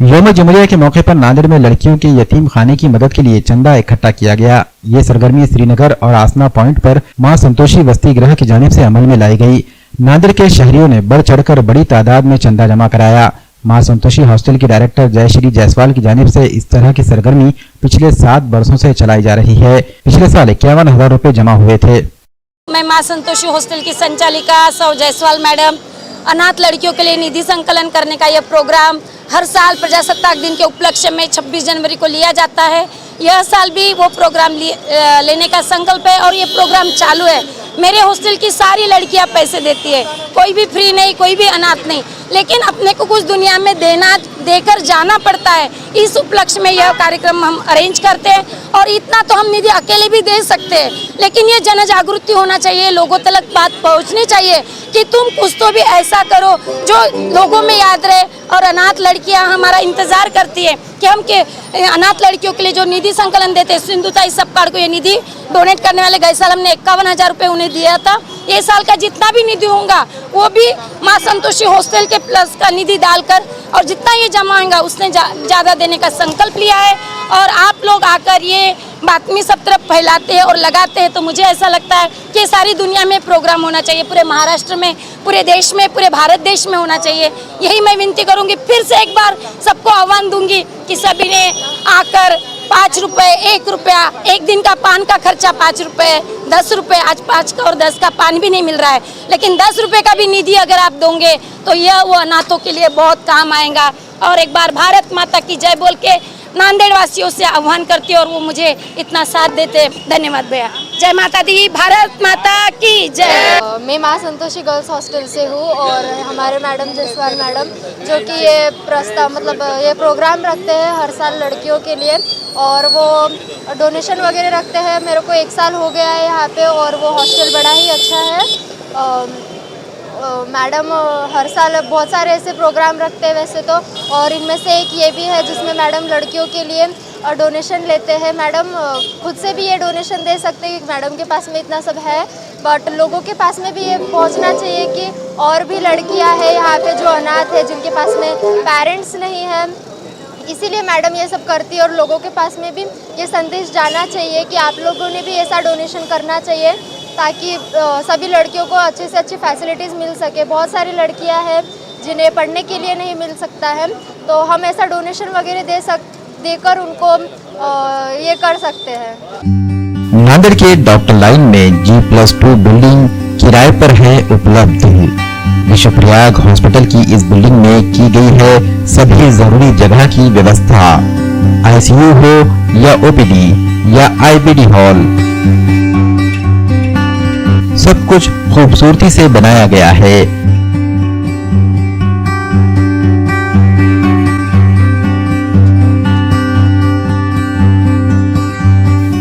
यौम जमुरिया के मौके पर नांदेड़ में लड़कियों के यतीम खाने की मदद के लिए चंदा इकट्ठा किया गया। ये सरगर्मी श्रीनगर और आसना पॉइंट पर मां संतोषी वस्ती गृह की जानिब से अमल में लाई गई। नांदेड़ के शहरियों ने बढ़ चढ़कर बड़ी तादाद में चंदा जमा कराया। मां संतोषी हॉस्टल की डायरेक्टर जयश्री जायसवाल की जानिब से इस तरह की सरगर्मी पिछले 7 वर्षों से चलाई जा रही है। पिछले साल 51,000 रुपए जमा हुए थे। मैं मां संतोषी हॉस्टल की संचालिका सौ जायसवाल मैडम, अनाथ लड़कियों के लिए निधि संकलन करने का यह प्रोग्राम हर साल प्रजासत्ताक दिन के उपलक्ष्य में 26 जनवरी को लिया जाता है। यह साल भी वो प्रोग्राम लेने का संकल्प है और ये प्रोग्राम चालू है। मेरे हॉस्टल की सारी लड़कियां पैसे देती है, कोई भी फ्री नहीं, कोई भी अनाथ नहीं, लेकिन अपने को कुछ दुनिया में देकर जाना पड़ता है। इस उपलक्ष्य में यह कार्यक्रम हम अरेंज करते हैं और इतना तो हम निधि अकेले भी दे सकते हैं, लेकिन ये जन जागृति होना चाहिए, लोगों तक बात पहुंचनी चाहिए कि तुम कुछ तो भी ऐसा करो जो लोगों में याद रहे। और अनाथ लड़कियां हमारा इंतजार करती है कि हम के अनाथ लड़कियों के लिए जो निधि संकलन देते हैं, सिंधुताई सब कार्ड को ये निधि डोनेट करने वाले गए साल हमने 51,000 रुपये उन्हें दिया था। ये साल का जितना भी निधि होगा वो भी मां संतोषी हॉस्टल के प्लस का निधि डालकर और जितना ये जमा होगा उसने ज़्यादा देने का संकल्प लिया है। और आप लोग आकर ये बातमी सब तरफ फैलाते हैं और लगाते हैं, तो मुझे ऐसा लगता है कि सारी दुनिया में प्रोग्राम होना चाहिए, पूरे महाराष्ट्र में, पूरे देश में, पूरे भारत देश में होना चाहिए। यही मैं विनती करूंगी, फिर से एक बार सबको आह्वान दूंगी कि सभी ने आकर 5 रुपए, 1 रुपया, एक दिन का पान का खर्चा 5 रुपए, 10 रुपए, आज 5 का और 10 का पान भी नहीं मिल रहा है, लेकिन 10 रुपए का भी निधि अगर आप दोगे तो यह वो अनाथों के लिए बहुत काम आएगा। और एक बार भारत माता की जय बोल के नांदेड़ वासियों से आह्वान करती है और वो मुझे इतना साथ देते। धन्यवाद भैया। जय माता दी, भारत माता की जय। मैं मां संतोषी गर्ल्स हॉस्टल से हूँ और हमारे मैडम जसवाल मैडम जो कि ये प्रस्ताव ये प्रोग्राम रखते हैं हर साल लड़कियों के लिए और वो डोनेशन वगैरह रखते हैं। मेरे को 1 साल हो गया है यहाँ पे और वो हॉस्टल बड़ा ही अच्छा है। मैडम हर साल बहुत सारे ऐसे प्रोग्राम रखते हैं वैसे तो, और इनमें से एक ये भी है जिसमें मैडम लड़कियों के लिए डोनेशन लेते हैं। मैडम खुद से भी ये डोनेशन दे सकते हैं कि मैडम के पास में इतना सब है, बट लोगों के पास में भी ये पहुंचना चाहिए कि और भी लड़कियां हैं यहाँ पे जो अनाथ है, जिनके पास में पेरेंट्स नहीं हैं। इसीलिए मैडम ये सब करती है और लोगों के पास में भी ये संदेश जाना चाहिए कि आप लोगों ने भी ऐसा डोनेशन करना चाहिए ताकि सभी लड़कियों को अच्छे से अच्छी फैसिलिटीज़ मिल सके। बहुत सारी लड़कियां हैं जिन्हें पढ़ने के लिए नहीं मिल सकता है, तो हम ऐसा डोनेशन वगैरह देकर उनको ये कर सकते हैं। नांदेड़ के डॉक्टर लाइन में G+2 बिल्डिंग किराए पर है उपलब्ध। विश्वप्रयाग हॉस्पिटल की इस बिल्डिंग में की गई है सभी जरूरी जगह की व्यवस्था। ICU हो या OPD या IBD हॉल, सब कुछ खूबसूरती से बनाया गया है।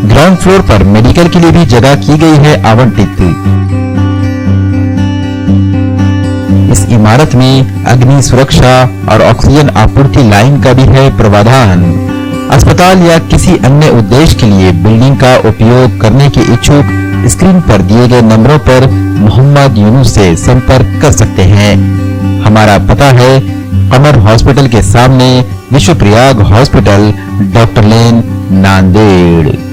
ग्राउंड फ्लोर पर मेडिकल के लिए भी जगह की गई है आवंटित। इस इमारत में अग्नि सुरक्षा और ऑक्सीजन आपूर्ति लाइन का भी है प्रावधान। अस्पताल या किसी अन्य उद्देश्य के लिए बिल्डिंग का उपयोग करने के इच्छुक स्क्रीन पर दिए गए नंबरों पर मोहम्मद यूनुस से संपर्क कर सकते हैं। हमारा पता है कमर हॉस्पिटल के सामने, विश्वप्रयाग हॉस्पिटल, डॉक्टर लेन, नांदेड़।